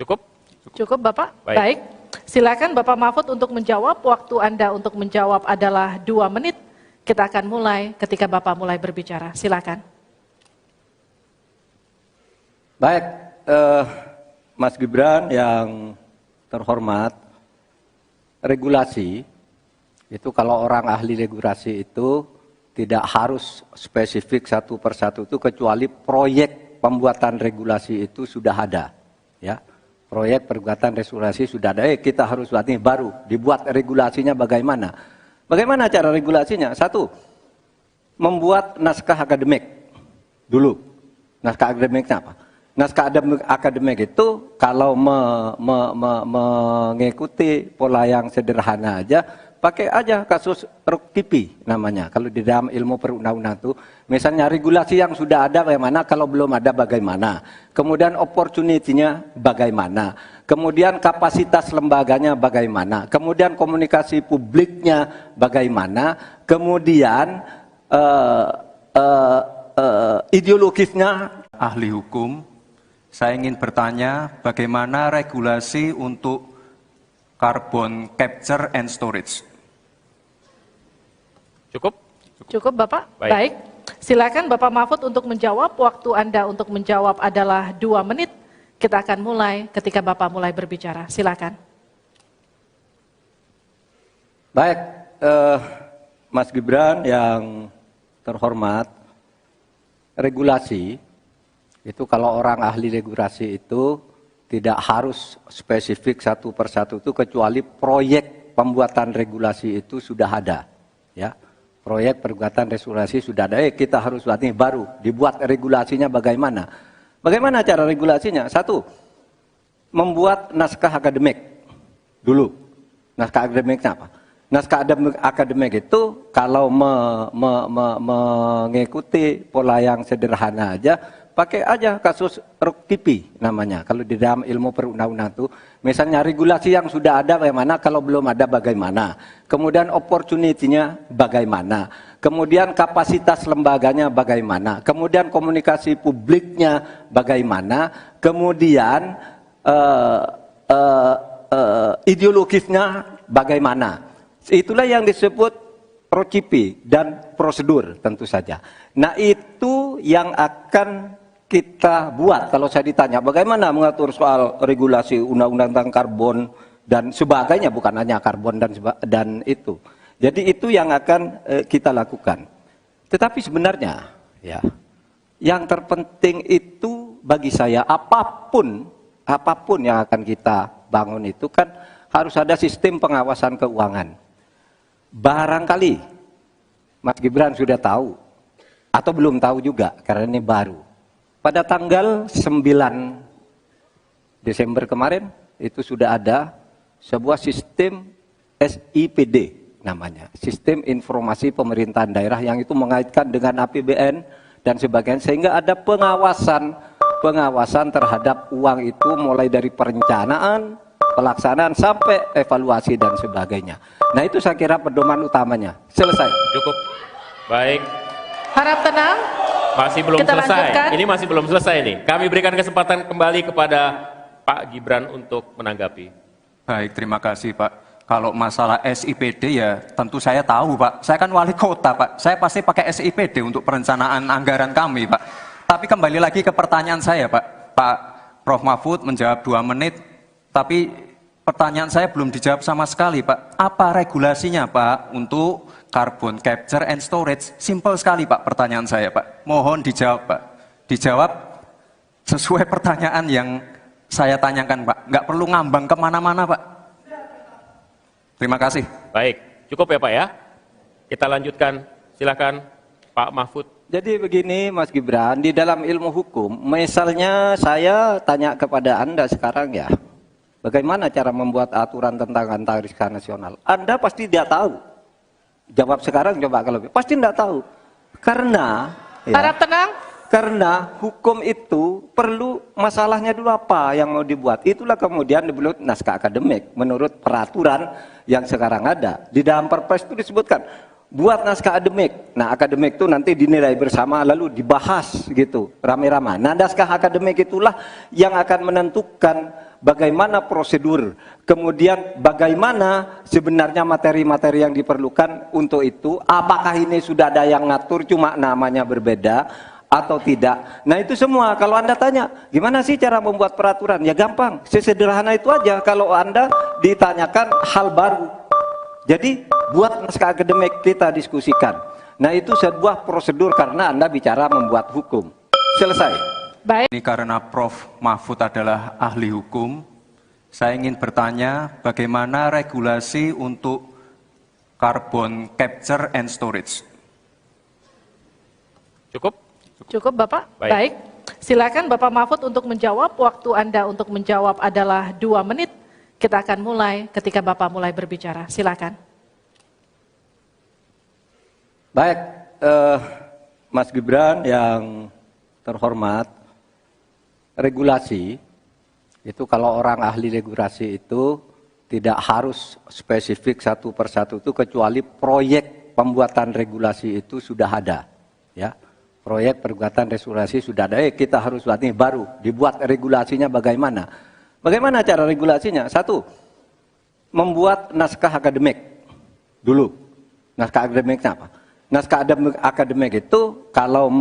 Cukup? Cukup Bapak? Baik. Baik. Silakan Bapak Mahfud untuk menjawab. Waktu Anda untuk menjawab adalah 2 menit. Kita akan mulai ketika Bapak mulai berbicara. Silakan. Baik, Mas Gibran yang terhormat, regulasi itu kalau orang ahli regulasi itu tidak harus spesifik satu persatu itu kecuali proyek pembuatan regulasi itu sudah ada, ya. Proyek pembuatan regulasi sudah ada. Kita harus buat ini baru dibuat regulasinya bagaimana? Bagaimana cara regulasinya? Satu, membuat naskah akademik dulu. Naskah akademiknya apa? Naskah akademik itu kalau mengikuti pola yang sederhana aja, pakai aja kasus Ruktipi namanya. Kalau di dalam ilmu perundang-undangan itu, misalnya regulasi yang sudah ada bagaimana, kalau belum ada bagaimana. Kemudian opportunity-nya bagaimana. Kemudian kapasitas lembaganya bagaimana. Kemudian komunikasi publiknya bagaimana. Kemudian ideologisnya. Ahli hukum, saya ingin bertanya bagaimana regulasi untuk carbon capture and storage. Cukup? Cukup Bapak? Baik. Baik. Silakan Bapak Mahfud untuk menjawab. Waktu Anda untuk menjawab adalah 2 menit. Kita akan mulai ketika Bapak mulai berbicara. Silakan. Baik, Mas Gibran yang terhormat, regulasi itu kalau orang ahli regulasi itu tidak harus spesifik satu persatu itu kecuali proyek pembuatan regulasi itu sudah ada, ya. Proyek pembuatan regulasi sudah ada. Kita harus buat ini baru dibuat regulasinya bagaimana? Bagaimana cara regulasinya? Satu, membuat naskah akademik dulu. Naskah akademiknya apa? Naskah akademik itu kalau mengikuti pola yang sederhana aja, pakai aja kasus Ruktipi namanya. Kalau di dalam ilmu perundang-undangan itu, misalnya regulasi yang sudah ada bagaimana, kalau belum ada bagaimana. Kemudian opportunity-nya bagaimana. Kemudian kapasitas lembaganya bagaimana. Kemudian komunikasi publiknya bagaimana. Kemudian ideologisnya bagaimana. Itulah yang disebut procipi dan prosedur tentu saja. Nah itu yang akan kita buat kalau saya ditanya bagaimana mengatur soal regulasi undang-undang tentang karbon dan sebagainya, bukan hanya karbon dan itu. Jadi itu yang akan kita lakukan. Tetapi sebenarnya ya yang terpenting itu bagi saya apapun yang akan kita bangun itu kan harus ada sistem pengawasan keuangan. Barangkali Mas Gibran sudah tahu atau belum tahu juga karena ini baru. Pada tanggal 9 Desember kemarin itu sudah ada sebuah sistem SIPD namanya, Sistem Informasi Pemerintahan Daerah, yang itu mengaitkan dengan APBN dan sebagainya, sehingga ada pengawasan terhadap uang itu mulai dari perencanaan, pelaksanaan sampai evaluasi dan sebagainya. Nah itu saya kira pedoman utamanya. Selesai. Cukup. Baik. Harap tenang. Masih belum Kita selesai. lanjutkan. Ini masih belum selesai nih. Kami berikan kesempatan kembali kepada Pak Gibran untuk menanggapi. Baik, terima kasih Pak. Kalau masalah SIPD ya tentu saya tahu Pak. Saya kan wali kota Pak. Saya pasti pakai SIPD untuk perencanaan anggaran kami Pak. Tapi kembali lagi ke pertanyaan saya Pak. Pak Prof Mahfud menjawab 2 menit. Tapi pertanyaan saya belum dijawab sama sekali Pak. Apa regulasinya Pak untuk carbon capture and storage? Simple sekali Pak pertanyaan saya Pak. Mohon dijawab Pak. Dijawab sesuai pertanyaan yang saya tanyakan Pak. Nggak perlu ngambang kemana-mana Pak. Terima kasih. Baik, cukup ya Pak ya. Kita lanjutkan, silakan Pak Mahfud. Jadi begini Mas Gibran, di dalam ilmu hukum, misalnya saya tanya kepada Anda sekarang ya, bagaimana cara membuat aturan tentang antariksa nasional? Anda pasti tidak tahu. Jawab sekarang coba kalau pasti tidak tahu. Karena ya, Harap tenang. karena hukum itu perlu masalahnya dulu apa yang mau dibuat. Itulah kemudian dibuat naskah akademik menurut peraturan yang sekarang ada. Di dalam Perpres itu disebutkan buat naskah akademik. Nah, akademik itu nanti dinilai bersama lalu dibahas gitu, rame-rame. Nah, naskah akademik itulah yang akan menentukan bagaimana prosedur, kemudian bagaimana sebenarnya materi-materi yang diperlukan untuk itu. Apakah ini sudah ada yang ngatur cuma namanya berbeda atau tidak. Nah, itu semua kalau Anda tanya, gimana sih cara membuat peraturan? Ya gampang, sesederhana itu aja kalau Anda ditanyakan hal baru. Jadi buat naskah akademik kita diskusikan. Nah, itu sebuah prosedur karena Anda bicara membuat hukum. Selesai. Baik. Ini karena Prof. Mahfud adalah ahli hukum, saya ingin bertanya bagaimana regulasi untuk carbon capture and storage. Cukup? Cukup Bapak? Baik. Baik. Silakan Bapak Mahfud untuk menjawab. Waktu Anda untuk menjawab adalah 2 menit. Kita akan mulai ketika Bapak mulai berbicara. Silakan. Baik, Mas Gibran yang terhormat, regulasi itu kalau orang ahli regulasi itu tidak harus spesifik satu persatu itu kecuali proyek pembuatan regulasi itu sudah ada, ya. Proyek perbuatan regulasi sudah ada. Kita harus buat ini baru dibuat regulasinya bagaimana? Bagaimana cara regulasinya? 1, membuat naskah akademik dulu. Naskah akademiknya apa? Naskah akademik itu kalau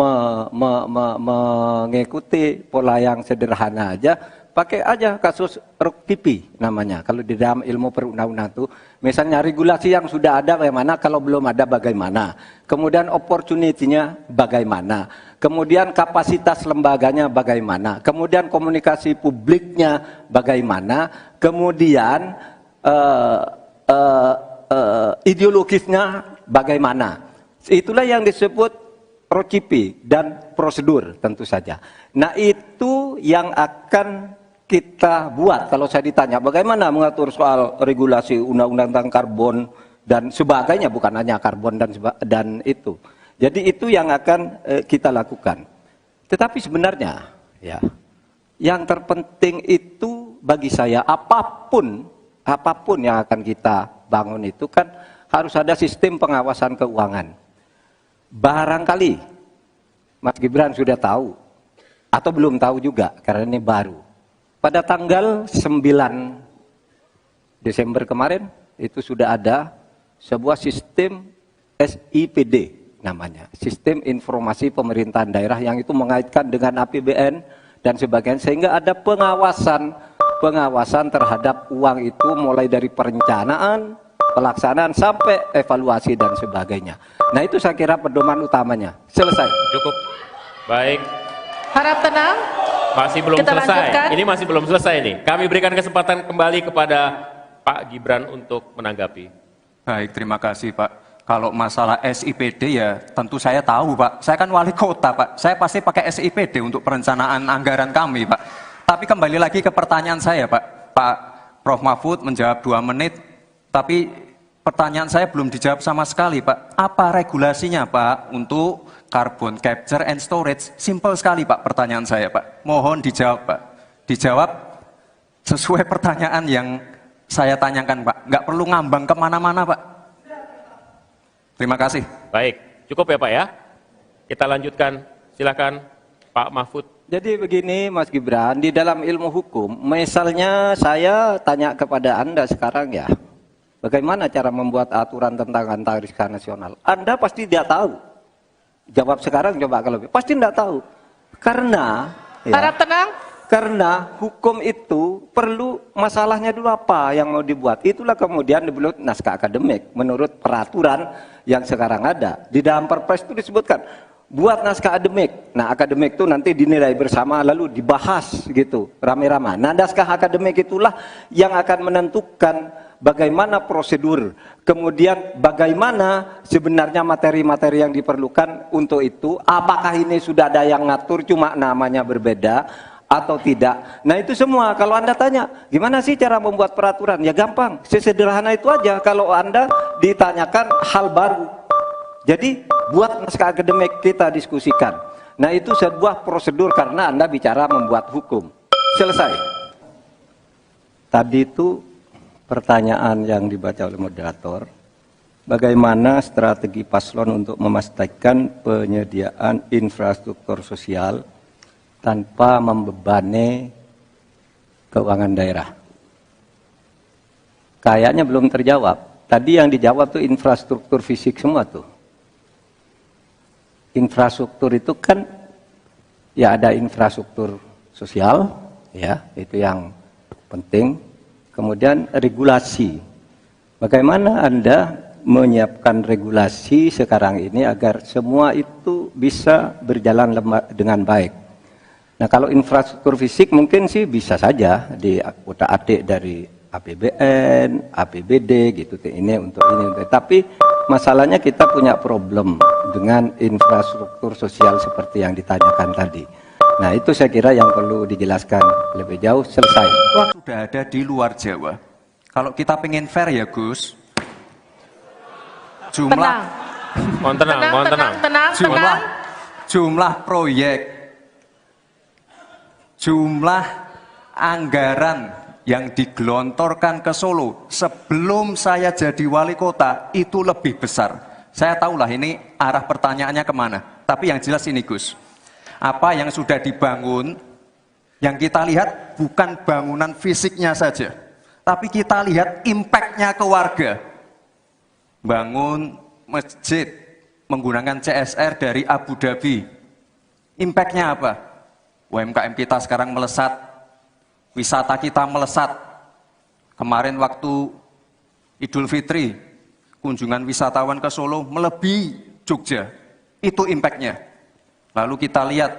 mengikuti pola yang sederhana aja, pakai aja kasus RUK-PP namanya. Kalau di dalam ilmu perundang-undangan itu, misalnya regulasi yang sudah ada bagaimana, kalau belum ada bagaimana. Kemudian opportunity-nya bagaimana. Kemudian kapasitas lembaganya bagaimana. Kemudian komunikasi publiknya bagaimana. Kemudian ideologisnya bagaimana. Itulah yang disebut RUK-PP dan prosedur tentu saja. Nah, itu yang akan kita buat. Kalau saya ditanya bagaimana mengatur soal regulasi undang-undang tentang karbon dan sebagainya, bukan hanya karbon dan itu. Jadi itu yang akan kita lakukan. Tetapi sebenarnya ya, yang terpenting itu bagi saya apapun yang akan kita bangun itu kan harus ada sistem pengawasan keuangan. Barangkali Mas Gibran sudah tahu atau belum tahu juga karena ini baru. Pada tanggal 9 Desember kemarin itu sudah ada sebuah sistem SIPD namanya, Sistem Informasi Pemerintahan Daerah, yang itu mengaitkan dengan APBN dan sebagainya, sehingga ada pengawasan terhadap uang itu mulai dari perencanaan, pelaksanaan sampai evaluasi dan sebagainya. Nah, itu saya kira pedoman utamanya. Selesai. Cukup. Baik. Harap tenang. Masih belum Kita selesai. lanjutkan. Ini masih belum selesai nih. Kami berikan kesempatan kembali kepada Pak Gibran untuk menanggapi. Baik, terima kasih Pak. Kalau masalah SIPD ya tentu saya tahu Pak. Saya kan wali kota Pak. Saya pasti pakai SIPD untuk perencanaan anggaran kami Pak. Tapi kembali lagi ke pertanyaan saya Pak. Pak Prof. Mahfud menjawab 2 menit. Tapi pertanyaan saya belum dijawab sama sekali Pak. Apa regulasinya Pak untuk carbon capture and storage? Simple sekali Pak pertanyaan saya Pak. Mohon dijawab Pak. Dijawab sesuai pertanyaan yang saya tanyakan Pak. Nggak perlu ngambang kemana-mana Pak. Terima kasih. Baik, cukup ya Pak ya. Kita lanjutkan. Silakan Pak Mahfud. Jadi begini Mas Gibran, di dalam ilmu hukum, misalnya saya tanya kepada Anda sekarang ya, bagaimana cara membuat aturan tentang antariksa nasional? Anda pasti tidak tahu. Jawab sekarang coba kalau pasti tidak tahu. Karena ya, Harap tenang. karena hukum itu perlu masalahnya dulu apa yang mau dibuat. Itulah kemudian dibuat naskah akademik menurut peraturan yang sekarang ada. Di dalam Perpres itu disebutkan buat naskah akademik. Nah, akademik itu nanti dinilai bersama lalu dibahas gitu, rame-rame. Nah, naskah akademik itulah yang akan menentukan bagaimana prosedur, kemudian bagaimana sebenarnya materi-materi yang diperlukan untuk itu. Apakah ini sudah ada yang ngatur cuma namanya berbeda atau tidak. Nah, itu semua kalau Anda tanya, gimana sih cara membuat peraturan? Ya gampang, sesederhana itu aja kalau Anda ditanyakan hal baru. Jadi buat naskah akademik kita diskusikan. Nah, itu sebuah prosedur karena Anda bicara membuat hukum. Selesai. Tadi itu pertanyaan yang dibaca oleh moderator bagaimana strategi paslon untuk memastikan penyediaan infrastruktur sosial tanpa membebani keuangan daerah? Kayaknya belum terjawab. Tadi yang dijawab tuh infrastruktur fisik semua tuh. Infrastruktur itu kan ya ada infrastruktur sosial, ya itu yang penting. Kemudian regulasi. Bagaimana Anda menyiapkan regulasi sekarang ini agar semua itu bisa berjalan dengan baik? Nah, kalau infrastruktur fisik mungkin sih bisa saja diutak-atik dari APBN, APBD gitu. Ini untuk ini. Tapi masalahnya kita punya problem dengan infrastruktur sosial seperti yang ditanyakan tadi. Nah, itu saya kira yang perlu dijelaskan lebih jauh. Selesai. Sudah ada di luar Jawa. Kalau kita pengen fair ya Gus, Tenang, Mohon tenang. jumlah proyek, jumlah anggaran yang digelontorkan ke Solo sebelum saya jadi wali kota itu lebih besar. Saya tahulah ini arah pertanyaannya kemana. Tapi yang jelas ini Gus, apa yang sudah dibangun, yang kita lihat bukan bangunan fisiknya saja, tapi kita lihat impact-nya ke warga. Bangun masjid menggunakan CSR dari Abu Dhabi. Impact-nya apa? UMKM kita sekarang melesat, wisata kita melesat. Kemarin waktu Idul Fitri, kunjungan wisatawan ke Solo melebihi Jogja. Itu impact-nya. Lalu kita lihat,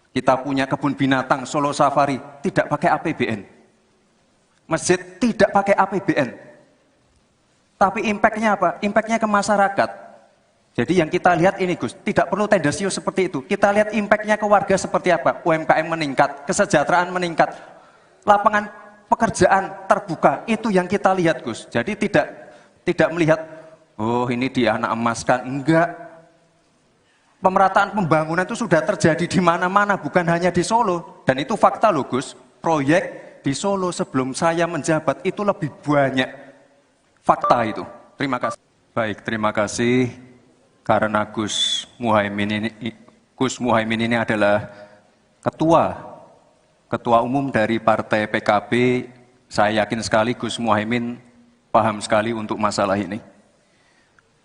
kita punya kebun binatang Solo Safari, tidak pakai APBN. Masjid tidak pakai APBN. Tapi impact-nya apa? Impact-nya ke masyarakat. Jadi yang kita lihat ini Gus, tidak perlu tendensius seperti itu. Kita lihat impact-nya ke warga seperti apa? UMKM meningkat, kesejahteraan meningkat, lapangan pekerjaan terbuka. Itu yang kita lihat Gus. Jadi tidak melihat, oh ini dia anak emaskan. Enggak. Pemerataan pembangunan itu sudah terjadi di mana-mana, bukan hanya di Solo. Dan itu fakta loh Gus. Proyek di Solo sebelum saya menjabat itu lebih banyak. Fakta itu. Terima kasih. Baik, terima kasih. Karena Gus Muhaimin ini adalah ketua umum dari Partai PKB, saya yakin sekali Gus Muhaimin paham sekali untuk masalah ini.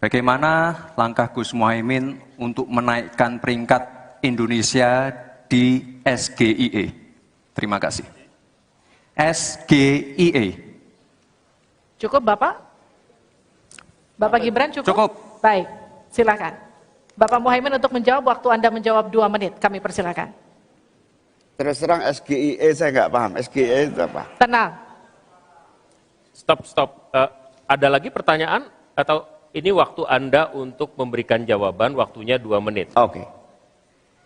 Bagaimana langkah Gus Muhaimin untuk menaikkan peringkat Indonesia di SGIE? Terima kasih. SGIE. Cukup Bapak? Bapak Gibran cukup? Cukup. Baik, silakan. Bapak Muhaimin untuk menjawab, waktu Anda menjawab 2 menit, kami persilakan. Terus terang SGIE saya nggak paham. SGIE itu apa? Tenang. Stop. Ada lagi pertanyaan atau ini waktu Anda untuk memberikan jawaban, waktunya 2 menit. Oke.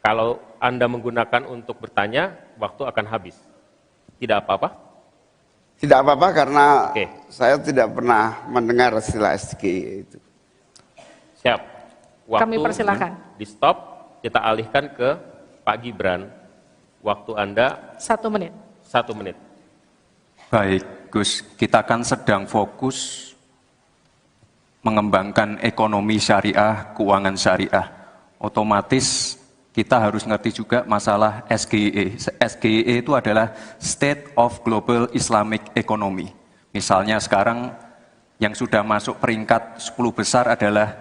Kalau Anda menggunakan untuk bertanya, waktu akan habis. Tidak apa-apa? Tidak apa-apa karena Oke. saya tidak pernah mendengar istilah SGIE itu. Siap. Waktu Kami persilakan. di stop, kita alihkan ke Pak Gibran. Waktu Anda 1 menit. 1 menit. Baik, Gus, kita kan sedang fokus mengembangkan ekonomi syariah, keuangan syariah. Otomatis kita harus ngerti juga masalah SGIE. SGIE itu adalah State of Global Islamic Economy. Misalnya sekarang yang sudah masuk peringkat 10 besar adalah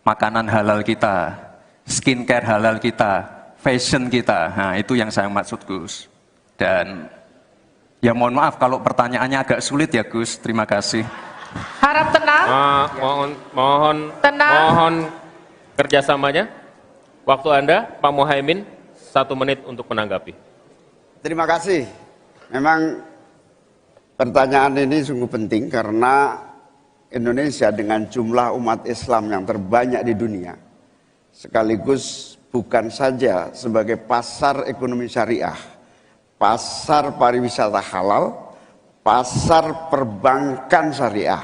makanan halal kita, skincare halal kita, fashion kita. Nah, itu yang saya maksud Gus. Dan ya mohon maaf kalau pertanyaannya agak sulit ya Gus. Terima kasih. Harap tenang. Mohon kerjasamanya. Waktu Anda, Pak Muhaimin, 1 menit untuk menanggapi. Terima kasih. Memang pertanyaan ini sungguh penting karena Indonesia dengan jumlah umat Islam yang terbanyak di dunia, sekaligus bukan saja sebagai pasar ekonomi syariah, pasar pariwisata halal, pasar perbankan syariah,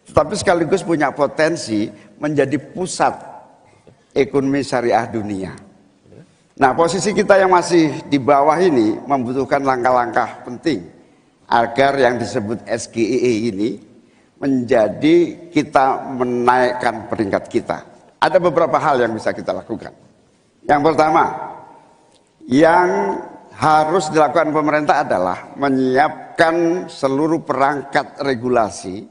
tetapi sekaligus punya potensi menjadi pusat ekonomi syariah dunia. Nah, posisi kita yang masih di bawah ini membutuhkan langkah-langkah penting agar yang disebut SGIE ini menjadi kita menaikkan peringkat kita. Ada beberapa hal yang bisa kita lakukan. Yang pertama, yang harus dilakukan pemerintah adalah menyiapkan seluruh perangkat regulasi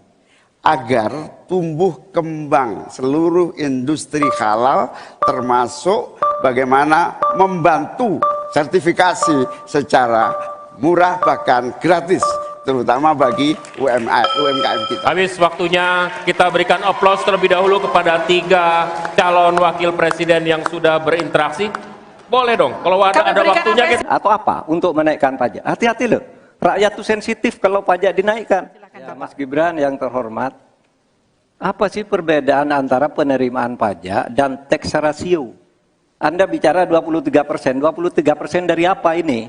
agar tumbuh kembang seluruh industri halal, termasuk bagaimana membantu sertifikasi secara murah bahkan gratis, terutama bagi UMKM kita. Habis waktunya, kita berikan aplaus terlebih dahulu kepada 3 calon wakil presiden yang sudah berinteraksi. Boleh dong, kalau ada waktunya kita... Atau apa untuk menaikkan pajak? Hati-hati loh, rakyat itu sensitif kalau pajak dinaikkan. Ya, Mas Gibran yang terhormat, apa sih perbedaan antara penerimaan pajak dan tax ratio? Anda bicara 23%, 23% dari apa ini?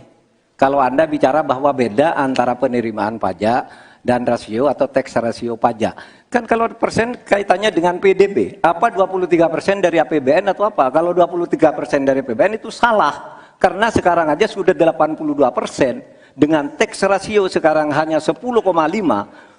Kalau Anda bicara bahwa beda antara penerimaan pajak dan rasio atau tax ratio pajak. Kan kalau persen kaitannya dengan PDB, apa 23% dari APBN atau apa? Kalau 23% dari APBN itu salah. Karena sekarang aja sudah 82%. Dengan tax ratio sekarang hanya 10,5,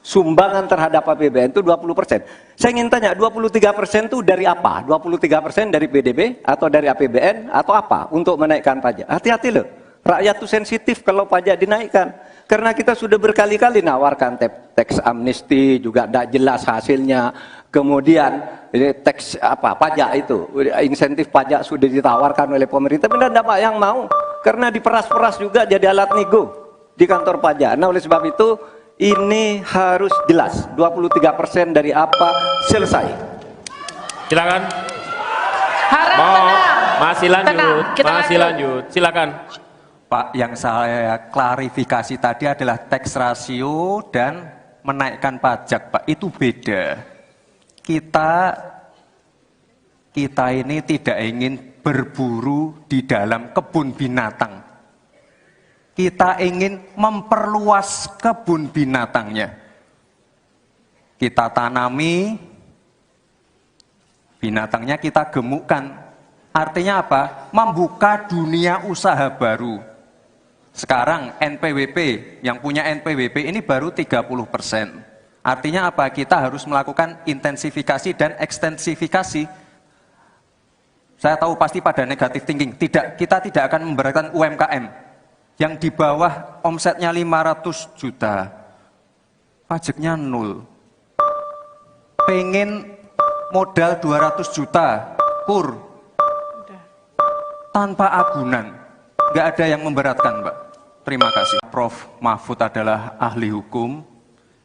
sumbangan terhadap APBN itu 20%. Saya ingin tanya, 23% itu dari apa? 23% dari PDB atau dari APBN atau apa untuk menaikkan pajak? Hati-hati loh. Rakyat itu sensitif kalau pajak dinaikkan. Karena kita sudah berkali-kali nawarkan tax amnesty, juga tidak jelas hasilnya. Kemudian tax pajak itu, insentif pajak sudah ditawarkan oleh pemerintah, tapi tidak ada yang mau. Karena diperas-peras juga jadi alat nego di kantor pajak. Nah, oleh sebab itu ini harus jelas. 23% dari apa selesai. Silakan. Harap tenang. Masih lanjut. Tenang, kita Masih lanjut. Silakan. Pak, yang saya klarifikasi tadi adalah tax ratio dan menaikkan pajak, Pak. Itu beda. Kita ini tidak ingin berburu di dalam kebun binatang. Kita ingin memperluas kebun binatangnya. Kita tanami, binatangnya kita gemukkan. Artinya apa? Membuka dunia usaha baru. Sekarang NPWP, yang punya NPWP ini baru 30%. Artinya apa? Kita harus melakukan intensifikasi dan ekstensifikasi. Saya tahu pasti pada negatif thinking. Kita tidak akan memberatkan UMKM yang di bawah omsetnya 500 juta. Pajaknya 0. Pengen modal 200 juta, kur. Tanpa agunan. Nggak ada yang memberatkan, Mbak. Terima kasih. Prof. Mahfud adalah ahli hukum.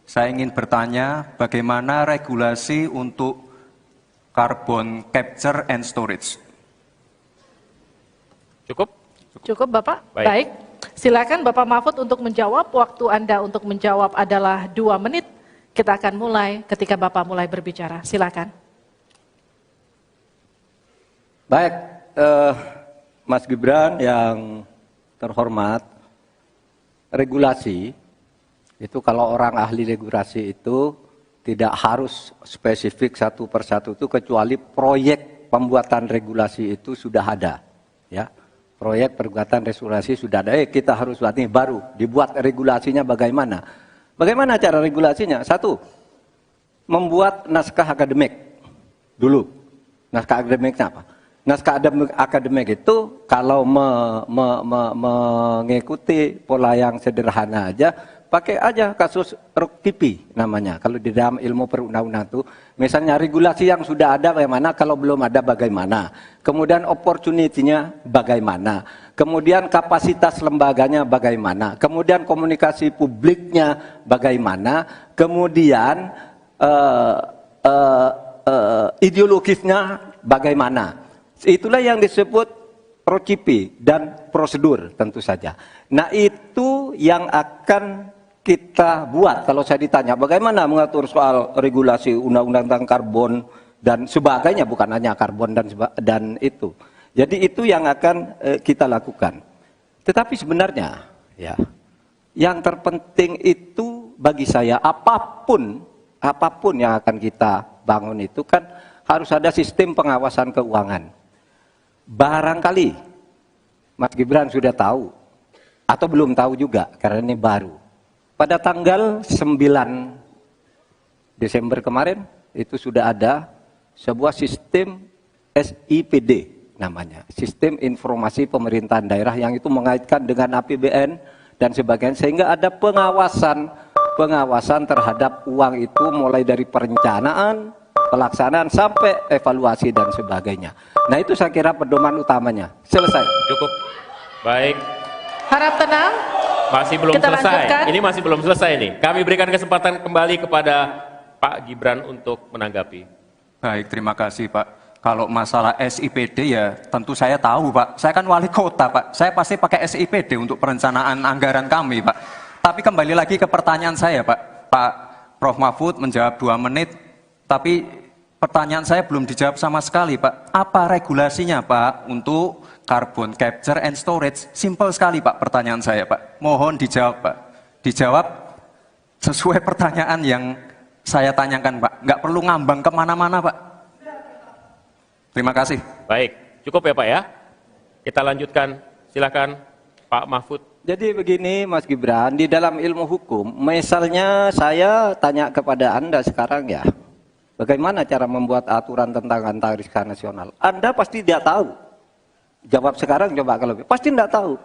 Saya ingin bertanya bagaimana regulasi untuk carbon capture and storage. Cukup? Cukup Bapak? Baik. Silakan Bapak Mahfud untuk menjawab. Waktu Anda untuk menjawab adalah 2 menit. Kita akan mulai ketika Bapak mulai berbicara. Silakan. Baik, Mas Gibran yang terhormat, regulasi itu kalau orang ahli regulasi itu tidak harus spesifik satu persatu itu, kecuali proyek pembuatan regulasi itu sudah ada, ya. Proyek pembuatan regulasi sudah ada. Kita harus buat ini baru dibuat regulasinya bagaimana? Bagaimana cara regulasinya? 1, membuat naskah akademik dulu. Naskah akademiknya apa? Naskah akademik itu kalau mengikuti pola yang sederhana aja, pakai aja kasus RUKTP namanya. Kalau di dalam ilmu perundang-undangan itu, misalnya regulasi yang sudah ada bagaimana, kalau belum ada bagaimana. Kemudian opportunity-nya bagaimana. Kemudian kapasitas lembaganya bagaimana. Kemudian komunikasi publiknya bagaimana. Kemudian ideologisnya bagaimana. Itulah yang disebut procipi dan prosedur tentu saja. Nah, itu yang akan kita buat. Kalau saya ditanya bagaimana mengatur soal regulasi undang-undang tentang karbon dan sebagainya, bukan hanya karbon dan itu. Jadi itu yang akan kita lakukan. Tetapi sebenarnya ya, yang terpenting itu bagi saya apapun yang akan kita bangun itu kan harus ada sistem pengawasan keuangan. Barangkali Mas Gibran sudah tahu atau belum tahu juga karena ini baru. Pada tanggal 9 Desember kemarin itu sudah ada sebuah sistem SIPD namanya, Sistem Informasi Pemerintahan Daerah, yang itu mengaitkan dengan APBN dan sebagainya, sehingga ada pengawasan terhadap uang itu mulai dari perencanaan, pelaksanaan sampai evaluasi dan sebagainya. Nah, itu saya kira pedoman utamanya. Selesai. Cukup. Baik. Harap tenang. Masih belum Kita selesai. lanjutkan. Ini masih belum selesai nih. Kami berikan kesempatan kembali kepada Pak Gibran untuk menanggapi. Baik, terima kasih Pak. Kalau masalah SIPD ya tentu saya tahu Pak. Saya kan wali kota Pak. Saya pasti pakai SIPD untuk perencanaan anggaran kami Pak. Tapi kembali lagi ke pertanyaan saya Pak. Pak Prof Mahfud menjawab 2 menit. Tapi pertanyaan saya belum dijawab sama sekali Pak. Apa regulasinya Pak untuk carbon capture and storage? Simple sekali Pak pertanyaan saya Pak. Mohon dijawab Pak. Dijawab sesuai pertanyaan yang saya tanyakan Pak. Nggak perlu ngambang kemana-mana Pak. Terima kasih. Baik, cukup ya Pak ya. Kita lanjutkan, silakan Pak Mahfud. Jadi begini Mas Gibran, di dalam ilmu hukum, misalnya saya tanya kepada Anda sekarang ya, bagaimana cara membuat aturan tentang antariksa nasional? Anda pasti tidak tahu. Jawab sekarang, coba kalau pasti tidak tahu.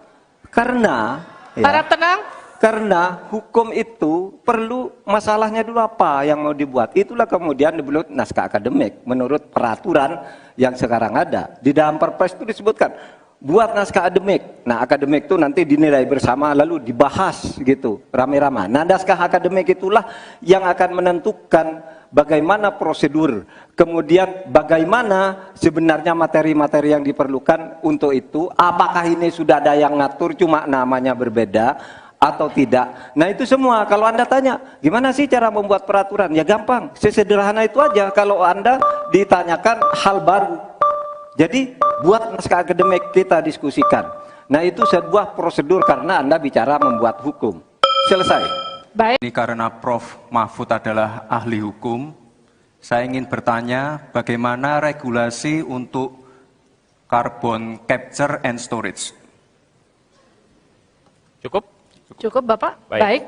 Karena Harap tenang. Karena hukum itu perlu masalahnya dulu apa yang mau dibuat. Itulah kemudian dibuat naskah akademik menurut peraturan yang sekarang ada. Di dalam Perpres itu disebutkan buat naskah akademik. Nah, akademik itu nanti dinilai bersama lalu dibahas gitu rame-rame. Nah, naskah akademik itulah yang akan menentukan bagaimana prosedur, kemudian bagaimana sebenarnya materi-materi yang diperlukan untuk itu. Apakah ini sudah ada yang ngatur cuma namanya berbeda atau tidak. Nah, itu semua kalau Anda tanya, gimana sih cara membuat peraturan? Ya gampang, sesederhana itu aja kalau Anda ditanyakan hal baru. Jadi, buat naskah akademik kita diskusikan. Nah, itu sebuah prosedur karena Anda bicara membuat hukum. Selesai. Baik. Ini karena Prof Mahfud adalah ahli hukum, saya ingin bertanya bagaimana regulasi untuk carbon capture and storage. Cukup? Cukup Bapak? Baik. Baik.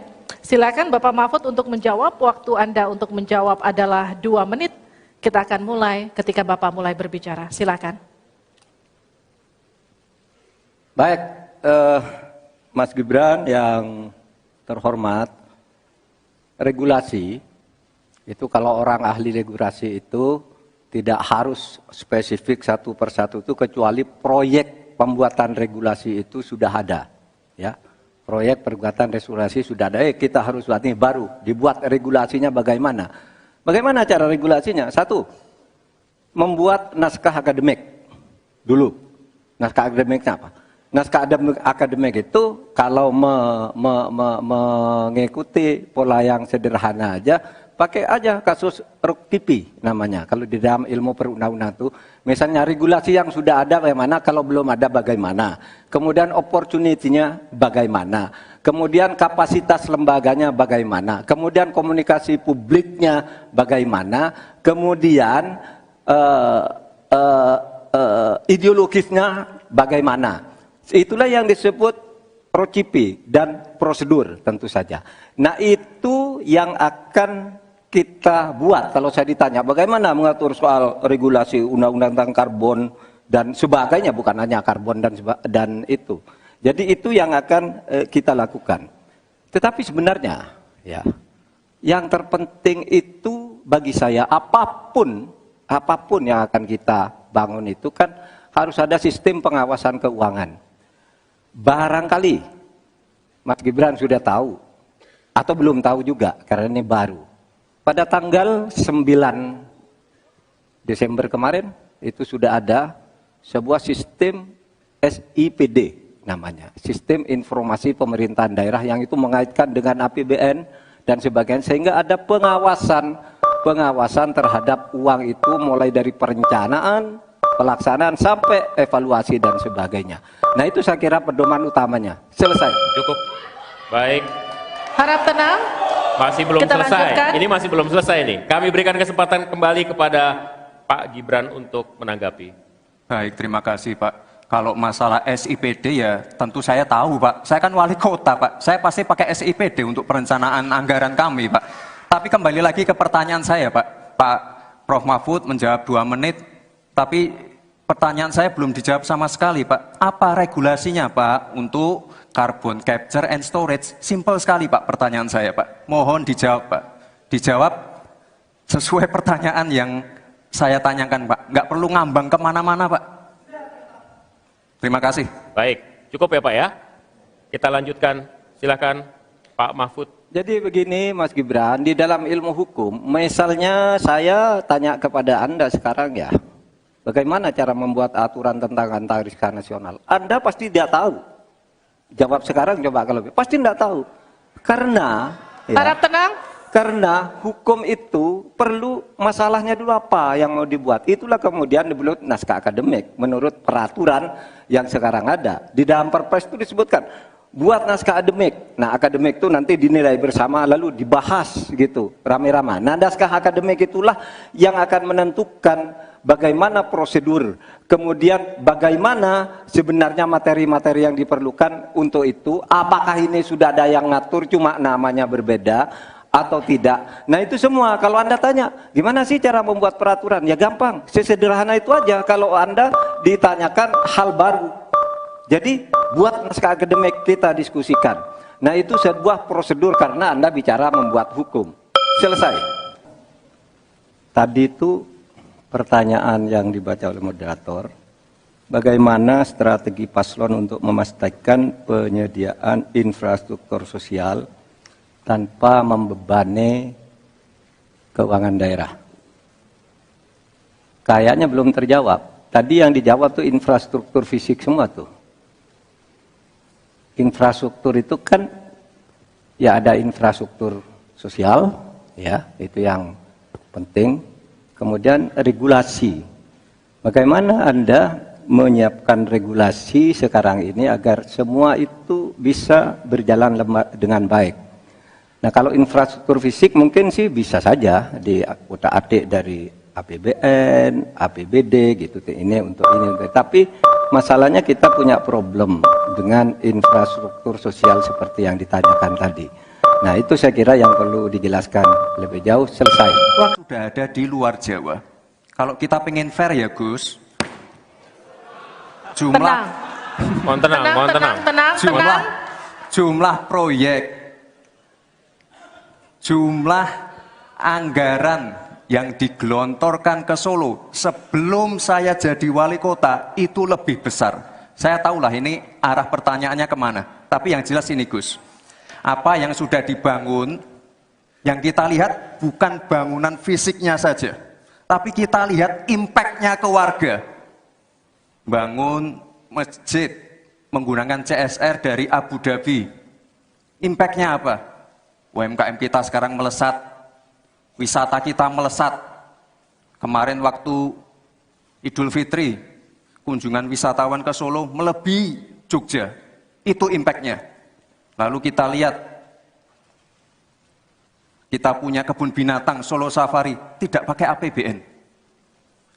Silakan Bapak Mahfud untuk menjawab. Waktu Anda untuk menjawab adalah 2 menit. Kita akan mulai ketika Bapak mulai berbicara. Silakan. Baik, Mas Gibran yang terhormat, regulasi itu kalau orang ahli regulasi itu tidak harus spesifik satu persatu itu, kecuali proyek pembuatan regulasi itu sudah ada, ya. Proyek perbuatan regulasi sudah ada, kita harus buat ini baru, dibuat regulasinya bagaimana. Bagaimana cara regulasinya? 1, membuat naskah akademik dulu. Naskah akademiknya apa? Naskah akademik itu kalau mengikuti pola yang sederhana aja, pakai aja kasus RUKTIPI namanya. Kalau di dalam ilmu perundang-undangan itu, misalnya regulasi yang sudah ada bagaimana, kalau belum ada bagaimana. Kemudian opportunity-nya bagaimana. Kemudian kapasitas lembaganya bagaimana. Kemudian komunikasi publiknya bagaimana. Kemudian ideologisnya bagaimana. Itulah yang disebut procipi dan prosedur tentu saja. Nah, itu yang akan kita buat. Kalau saya ditanya bagaimana mengatur soal regulasi undang-undang tentang karbon dan sebagainya, bukan hanya karbon dan itu. Jadi itu yang akan kita lakukan. Tetapi sebenarnya ya, yang terpenting itu bagi saya apapun yang akan kita bangun itu kan harus ada sistem pengawasan keuangan. Barangkali Mas Gibran sudah tahu atau belum tahu juga karena ini baru. Pada tanggal 9 Desember kemarin itu sudah ada sebuah sistem SIPD namanya, Sistem Informasi Pemerintahan Daerah, yang itu mengaitkan dengan APBN dan sebagainya, sehingga ada pengawasan terhadap uang itu mulai dari perencanaan, pelaksanaan sampai evaluasi dan sebagainya. Nah, itu saya kira pedoman utamanya. Selesai. Cukup. Baik. Harap tenang. Masih belum Kita selesai. lanjutkan. Ini masih belum selesai nih. Kami berikan kesempatan kembali kepada Pak Gibran untuk menanggapi. Baik, terima kasih Pak. Kalau masalah SIPD ya tentu saya tahu Pak. Saya kan wali kota Pak. Saya pasti pakai SIPD untuk perencanaan anggaran kami Pak. Tapi kembali lagi ke pertanyaan saya, Pak. Pak Prof. Mahfud menjawab 2 menit, tapi pertanyaan saya belum dijawab sama sekali, Pak. Apa regulasinya, Pak, untuk carbon capture and storage? Simple sekali, Pak, pertanyaan saya, Pak. Mohon dijawab, Pak. Dijawab sesuai pertanyaan yang saya tanyakan, Pak. Nggak perlu ngambang kemana-mana, Pak. Terima kasih. Baik, cukup ya Pak ya. Kita lanjutkan, silakan Pak Mahfud. Jadi begini Mas Gibran, di dalam ilmu hukum, misalnya saya tanya kepada Anda sekarang ya, bagaimana cara membuat aturan tentang antariksa nasional? Anda pasti tidak tahu. Jawab sekarang coba kalau pasti tidak tahu. Karena Harap tenang. karena hukum itu perlu masalahnya dulu apa yang mau dibuat. Itulah kemudian dibuat naskah akademik menurut peraturan yang sekarang ada. Di dalam Perpres itu disebutkan buat naskah akademik. Nah, akademik itu nanti dinilai bersama lalu dibahas gitu, rame-rame. Nah, naskah akademik itulah yang akan menentukan bagaimana prosedur, kemudian bagaimana sebenarnya materi-materi yang diperlukan untuk itu, apakah ini sudah ada yang ngatur cuma namanya berbeda atau tidak. Nah, itu semua kalau Anda tanya, gimana sih cara membuat peraturan? Ya gampang, sesederhana itu aja kalau Anda ditanyakan hal baru. Jadi, buat naskah akademik kita diskusikan. Nah, itu sebuah prosedur karena Anda bicara membuat hukum. Selesai. Tadi itu pertanyaan yang dibaca oleh moderator, bagaimana strategi paslon untuk memastikan penyediaan infrastruktur sosial tanpa membebani keuangan daerah. Kayaknya belum terjawab. Tadi yang dijawab tuh infrastruktur fisik semua tuh. Infrastruktur itu kan ya ada infrastruktur sosial, ya itu yang penting. Kemudian regulasi. Bagaimana Anda menyiapkan regulasi sekarang ini agar semua itu bisa berjalan dengan baik. Nah, kalau infrastruktur fisik mungkin sih bisa saja diutak-atik dari APBN, APBD gitu ini untuk ini. Tapi masalahnya kita punya problem dengan infrastruktur sosial seperti yang ditanyakan tadi. Nah, itu saya kira yang perlu dijelaskan lebih jauh. Selesai. Sudah ada di luar Jawa. Kalau kita pengen fair ya Gus, Tenang. Mohon tenang, mohon tenang. jumlah proyek, jumlah anggaran yang digelontorkan ke Solo sebelum saya jadi wali kota itu lebih besar. Saya tahulah ini arah pertanyaannya kemana. Tapi yang jelas ini Gus, apa yang sudah dibangun, yang kita lihat bukan bangunan fisiknya saja, tapi kita lihat impact-nya ke warga. Bangun masjid menggunakan CSR dari Abu Dhabi. Impact-nya apa? UMKM kita sekarang melesat, wisata kita melesat. Kemarin waktu Idul Fitri, kunjungan wisatawan ke Solo melebihi Jogja. Itu impact-nya. Lalu kita lihat, kita punya kebun binatang Solo Safari, tidak pakai APBN.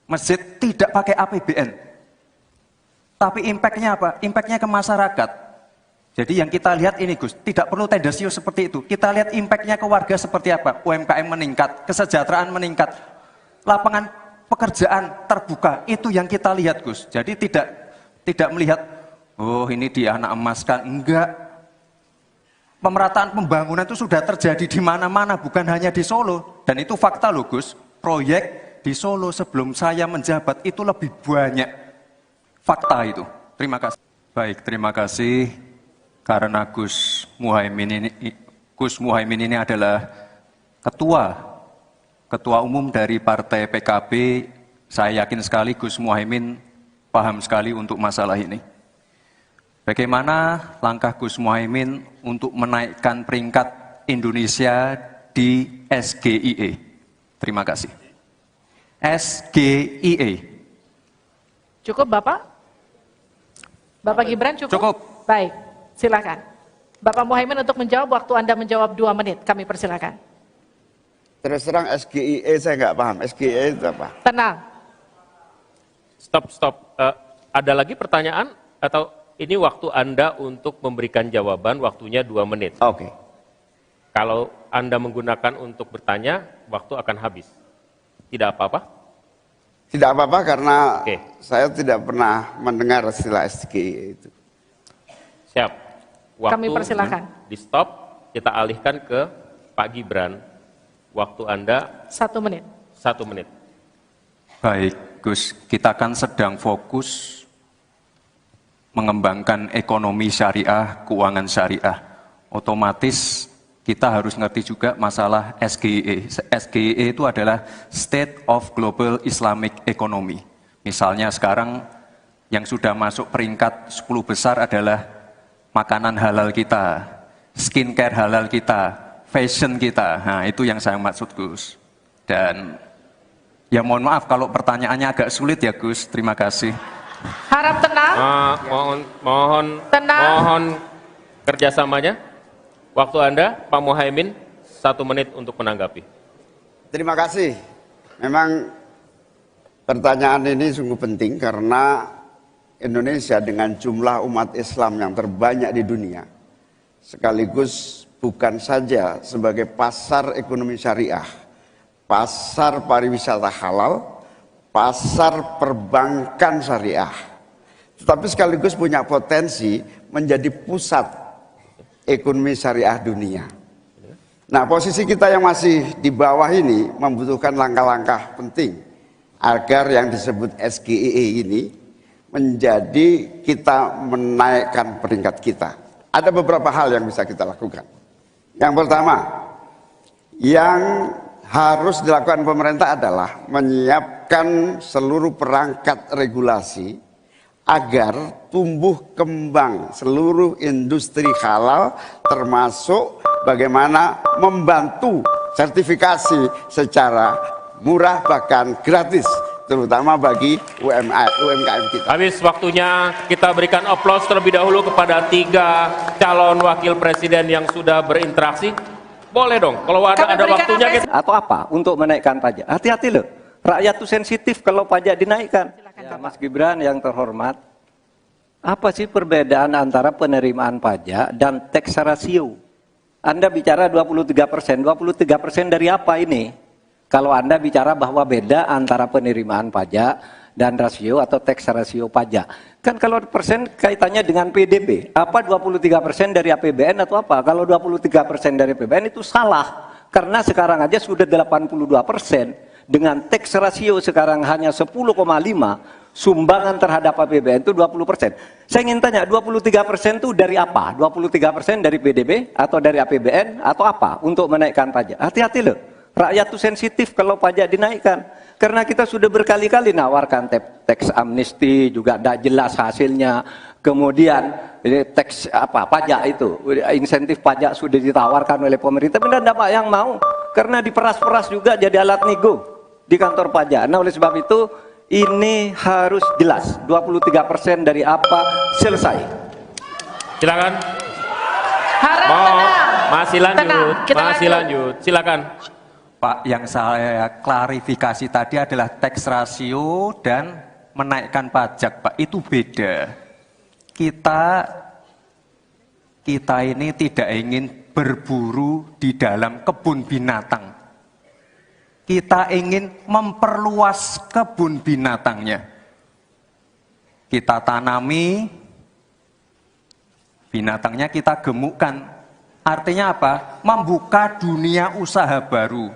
Masjid tidak pakai APBN. Tapi impact-nya apa? Impact-nya ke masyarakat. Jadi yang kita lihat ini Gus, tidak perlu tendensius seperti itu. Kita lihat impact-nya ke warga seperti apa? UMKM meningkat, kesejahteraan meningkat, lapangan pekerjaan terbuka. Itu yang kita lihat Gus. Jadi tidak melihat, oh ini dia anak emaskan. Enggak. Pemerataan pembangunan itu sudah terjadi di mana-mana, bukan hanya di Solo. Dan itu fakta loh Gus. Proyek di Solo sebelum saya menjabat itu lebih banyak. Fakta itu. Terima kasih. Baik, terima kasih. Karena Gus Muhaimin ini adalah ketua umum dari Partai PKB. Saya yakin sekali Gus Muhaimin paham sekali untuk masalah ini. Bagaimana langkah Gus Muhaimin untuk menaikkan peringkat Indonesia di SGIE? Terima kasih. SGIE. Cukup Bapak? Bapak Gibran cukup? Cukup. Baik, silakan. Bapak Muhaimin untuk menjawab, waktu Anda menjawab 2 menit, kami persilakan. Terus terang SGIE saya nggak paham. SGIE itu apa? Tenang. Stop. Ada lagi pertanyaan atau ini waktu Anda untuk memberikan jawaban, waktunya 2 menit. Oke. Kalau Anda menggunakan untuk bertanya, waktu akan habis. Tidak apa-apa? Tidak apa-apa karena Oke. saya tidak pernah mendengar istilah SGE itu. Siap. Waktu Kami persilakan. di stop, kita alihkan ke Pak Gibran. Waktu Anda 1 menit. 1 menit. Baik, Gus, kita kan sedang fokus mengembangkan ekonomi syariah, keuangan syariah. Otomatis kita harus ngerti juga masalah SGE. SGE itu adalah State of Global Islamic Economy. Misalnya sekarang yang sudah masuk peringkat 10 besar adalah makanan halal kita, skincare halal kita, fashion kita. Nah, itu yang saya maksud, Gus. Dan ya mohon maaf kalau pertanyaannya agak sulit ya, Gus. Terima kasih. Harap tenang. Tenang. Mohon kerjasamanya. Waktu Anda, Pak Muhaimin, 1 menit untuk menanggapi. Terima kasih. Memang pertanyaan ini sungguh penting karena Indonesia dengan jumlah umat Islam yang terbanyak di dunia, sekaligus bukan saja sebagai pasar ekonomi syariah, pasar pariwisata halal, pasar perbankan syariah, tetapi sekaligus punya potensi menjadi pusat ekonomi syariah dunia. Nah, posisi kita yang masih di bawah ini membutuhkan langkah-langkah penting agar yang disebut SGE ini menjadi kita menaikkan peringkat kita. Ada beberapa hal yang bisa kita lakukan. Yang pertama, yang harus dilakukan pemerintah adalah menyiapkan seluruh perangkat regulasi agar tumbuh kembang seluruh industri halal, termasuk bagaimana membantu sertifikasi secara murah bahkan gratis, terutama bagi UMKM kita. Habis waktunya, kita berikan aplaus terlebih dahulu kepada 3 calon wakil presiden yang sudah berinteraksi. Boleh dong, kalau ada waktunya. Atau apa untuk menaikkan pajak? Hati-hati loh, rakyat tuh sensitif kalau pajak dinaikkan. Ya, Mas Gibran yang terhormat, apa sih perbedaan antara penerimaan pajak dan tax ratio? Anda bicara 23%, 23% dari apa ini? Kalau Anda bicara bahwa beda antara penerimaan pajak dan rasio atau tax ratio pajak. Kan kalau persen kaitannya dengan PDB, apa 23% dari APBN atau apa? Kalau 23% dari APBN itu salah. Karena sekarang aja sudah 82%. Dengan tax ratio sekarang hanya 10,5, sumbangan terhadap APBN itu 20%. Saya ingin tanya, 23% itu dari apa? 23% dari PDB atau dari APBN atau apa untuk menaikkan pajak? Hati-hati loh. Rakyat itu sensitif kalau pajak dinaikkan. Karena kita sudah berkali-kali nawarkan teks amnesti juga tidak jelas hasilnya. Kemudian teks pajak itu, insentif pajak sudah ditawarkan oleh pemerintah, benar tidak Pak yang mau? Karena diperas-peras juga jadi alat nego di kantor pajak. Nah, oleh sebab itu ini harus jelas. 23% dari apa selesai. Silakan. Harap tenang. Masih lanjut. Tenang, kita Masih lanjut. Silakan. Pak, yang saya klarifikasi tadi adalah tax ratio dan menaikkan pajak, Pak. Itu beda. Kita ini tidak ingin berburu di dalam kebun binatang. Kita ingin memperluas kebun binatangnya. Kita tanami, binatangnya kita gemukkan. Artinya apa? Membuka dunia usaha baru.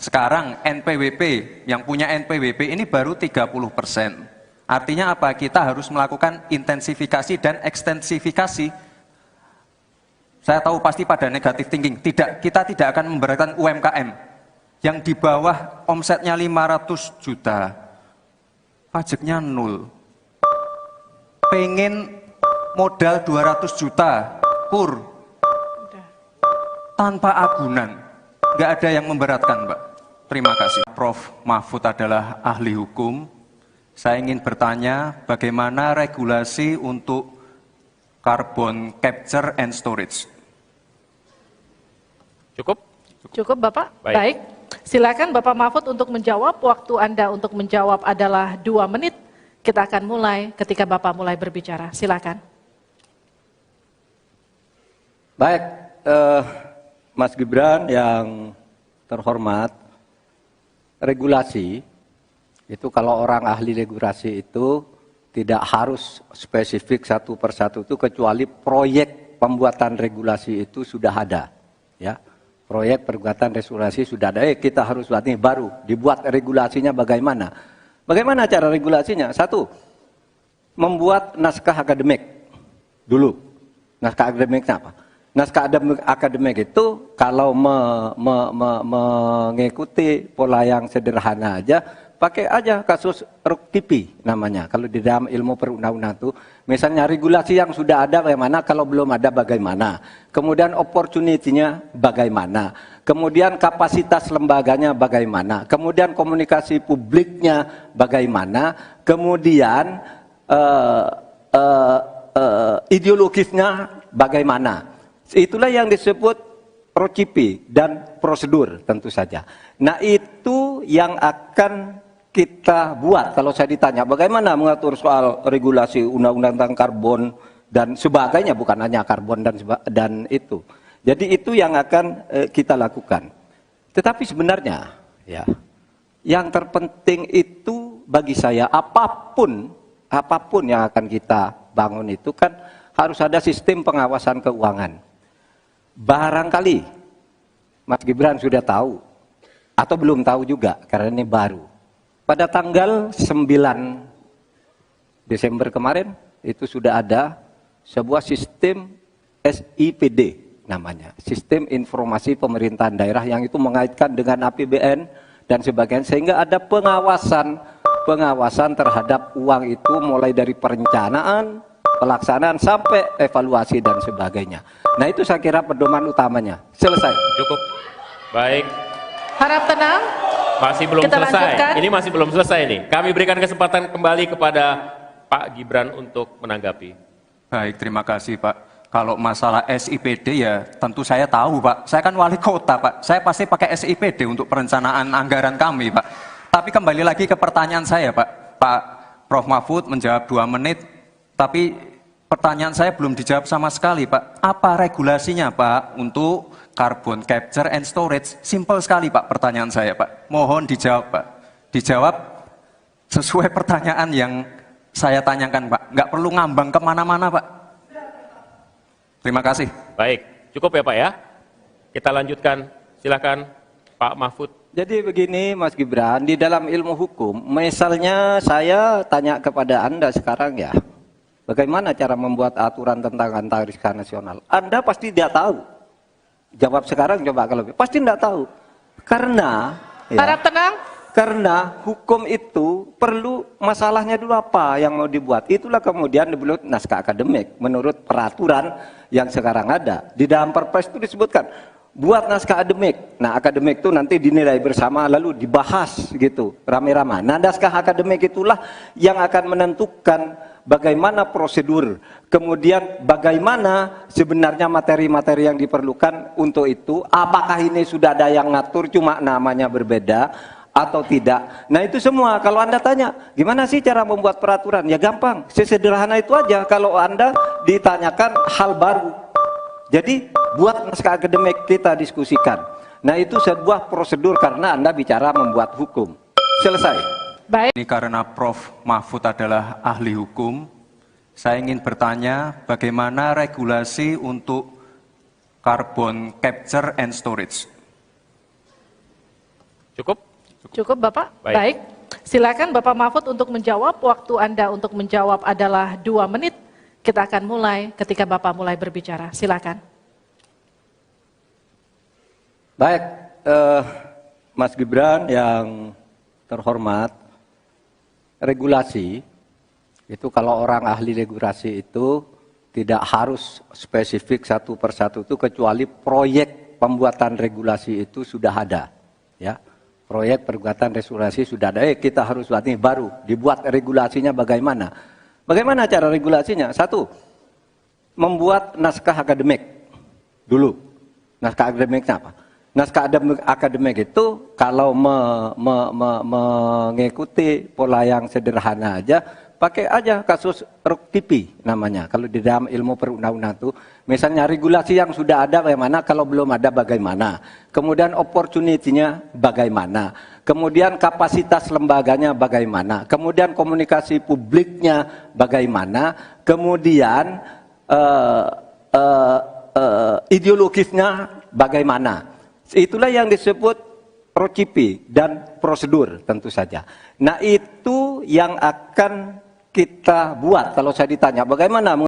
Sekarang NPWP, yang punya NPWP ini baru 30%. Artinya apa? Kita harus melakukan intensifikasi dan ekstensifikasi. Saya tahu pasti pada negatif thinking. Tidak, kita tidak akan memberatkan UMKM. Yang di bawah omsetnya 500 juta. Pajaknya 0. Pengen modal 200 juta, kur. Tanpa agunan. Nggak ada yang memberatkan, Mbak. Terima kasih. Prof. Mahfud adalah ahli hukum. Saya ingin bertanya bagaimana regulasi untuk carbon capture and storage. Cukup? Cukup Bapak? Baik. Baik. Silakan Bapak Mahfud untuk menjawab. Waktu Anda untuk menjawab adalah 2 menit. Kita akan mulai ketika Bapak mulai berbicara. Silakan. Baik, Mas Gibran yang terhormat, regulasi itu kalau orang ahli regulasi itu tidak harus spesifik satu persatu itu kecuali proyek pembuatan regulasi itu sudah ada, ya. Proyek pembuatan regulasi sudah ada. Kita harus buat ini baru dibuat regulasinya bagaimana? Bagaimana cara regulasinya? Satu, membuat naskah akademik dulu. Naskah akademiknya apa? Naskah akademik itu kalau mengikuti pola yang sederhana aja, pakai aja kasus RUK-TIPI namanya. Kalau di dalam ilmu perundang-undangan itu, misalnya regulasi yang sudah ada bagaimana, kalau belum ada bagaimana. Kemudian opportunity-nya bagaimana. Kemudian kapasitas lembaganya bagaimana. Kemudian komunikasi publiknya bagaimana. Kemudian ideologisnya bagaimana. Itulah yang disebut procipi dan prosedur tentu saja. Nah itu yang akan kita buat. Kalau saya ditanya bagaimana mengatur soal regulasi undang-undang tentang karbon dan sebagainya, bukan hanya karbon dan itu. Jadi itu yang akan kita lakukan. Tetapi sebenarnya ya, yang terpenting itu bagi saya apapun yang akan kita bangun itu kan harus ada sistem pengawasan keuangan. Barangkali Mas Gibran sudah tahu atau belum tahu juga karena ini baru. Pada tanggal 9 Desember kemarin itu sudah ada sebuah sistem SIPD namanya, Sistem Informasi Pemerintahan Daerah, yang itu mengaitkan dengan APBN dan sebagainya, sehingga ada pengawasan terhadap uang itu mulai dari perencanaan, pelaksanaan sampai evaluasi dan sebagainya. Nah itu saya kira pedoman utamanya. Selesai. Cukup. Baik. Harap tenang. Masih belum Kita selesai. lanjutkan. Ini masih belum selesai nih. Kami berikan kesempatan kembali kepada Pak Gibran untuk menanggapi. Baik, terima kasih Pak. Kalau masalah SIPD ya tentu saya tahu Pak. Saya kan wali kota Pak. Saya pasti pakai SIPD untuk perencanaan anggaran kami Pak. Tapi kembali lagi ke pertanyaan saya Pak. Pak Prof. Mahfud menjawab 2 menit. Tapi pertanyaan saya belum dijawab sama sekali Pak. Apa regulasinya Pak untuk carbon capture and storage? Simple sekali Pak pertanyaan saya Pak. Mohon dijawab Pak. Dijawab sesuai pertanyaan yang saya tanyakan Pak. Nggak perlu ngambang kemana-mana Pak. Terima kasih. Baik, cukup ya Pak ya. Kita lanjutkan, silakan Pak Mahfud. Jadi begini Mas Gibran, di dalam ilmu hukum, misalnya saya tanya kepada Anda sekarang ya, bagaimana cara membuat aturan tentang antariksa nasional? Anda pasti tidak tahu. Jawab sekarang coba kalau pasti tidak tahu. Karena Harap tenang. Karena hukum itu perlu masalahnya dulu apa yang mau dibuat. Itulah kemudian dibuat naskah akademik menurut peraturan yang sekarang ada. Di dalam Perpres itu disebutkan buat naskah akademik. Nah, akademik itu nanti dinilai bersama lalu dibahas gitu rame-rame. Nah, naskah akademik itulah yang akan menentukan bagaimana prosedur, kemudian bagaimana sebenarnya materi-materi yang diperlukan untuk itu. Apakah ini sudah ada yang ngatur cuma namanya berbeda atau tidak. Nah itu semua kalau Anda tanya gimana sih cara membuat peraturan, ya gampang, sesederhana itu aja. Kalau Anda ditanyakan hal baru, jadi buat naskah akademik kita diskusikan. Nah itu sebuah prosedur karena Anda bicara membuat hukum. Selesai. Baik. Ini karena Prof. Mahfud adalah ahli hukum, saya ingin bertanya bagaimana regulasi untuk carbon capture and storage. Cukup? Cukup Bapak? Baik. Baik. Silakan Bapak Mahfud untuk menjawab. Waktu Anda untuk menjawab adalah 2 menit. Kita akan mulai ketika Bapak mulai berbicara. Silakan. Baik, Mas Gibran yang terhormat, regulasi itu kalau orang ahli regulasi itu tidak harus spesifik satu persatu itu kecuali proyek pembuatan regulasi itu sudah ada, ya. Proyek perbuatan regulasi sudah ada, kita harus buat ini baru dibuat regulasinya bagaimana. Bagaimana cara regulasinya? Satu, membuat naskah akademik dulu. Naskah akademiknya apa? Naskah akademik itu kalau mengikuti pola yang sederhana aja, pakai aja kasus ROKTP namanya. Kalau di dalam ilmu perundang-undangan itu, misalnya regulasi yang sudah ada bagaimana, kalau belum ada bagaimana. Kemudian opportunity-nya bagaimana. Kemudian kapasitas lembaganya bagaimana. Kemudian komunikasi publiknya bagaimana. Kemudian ideologisnya bagaimana. Itulah yang disebut procipi dan prosedur tentu saja. Nah itu yang akan kita buat kalau saya ditanya bagaimana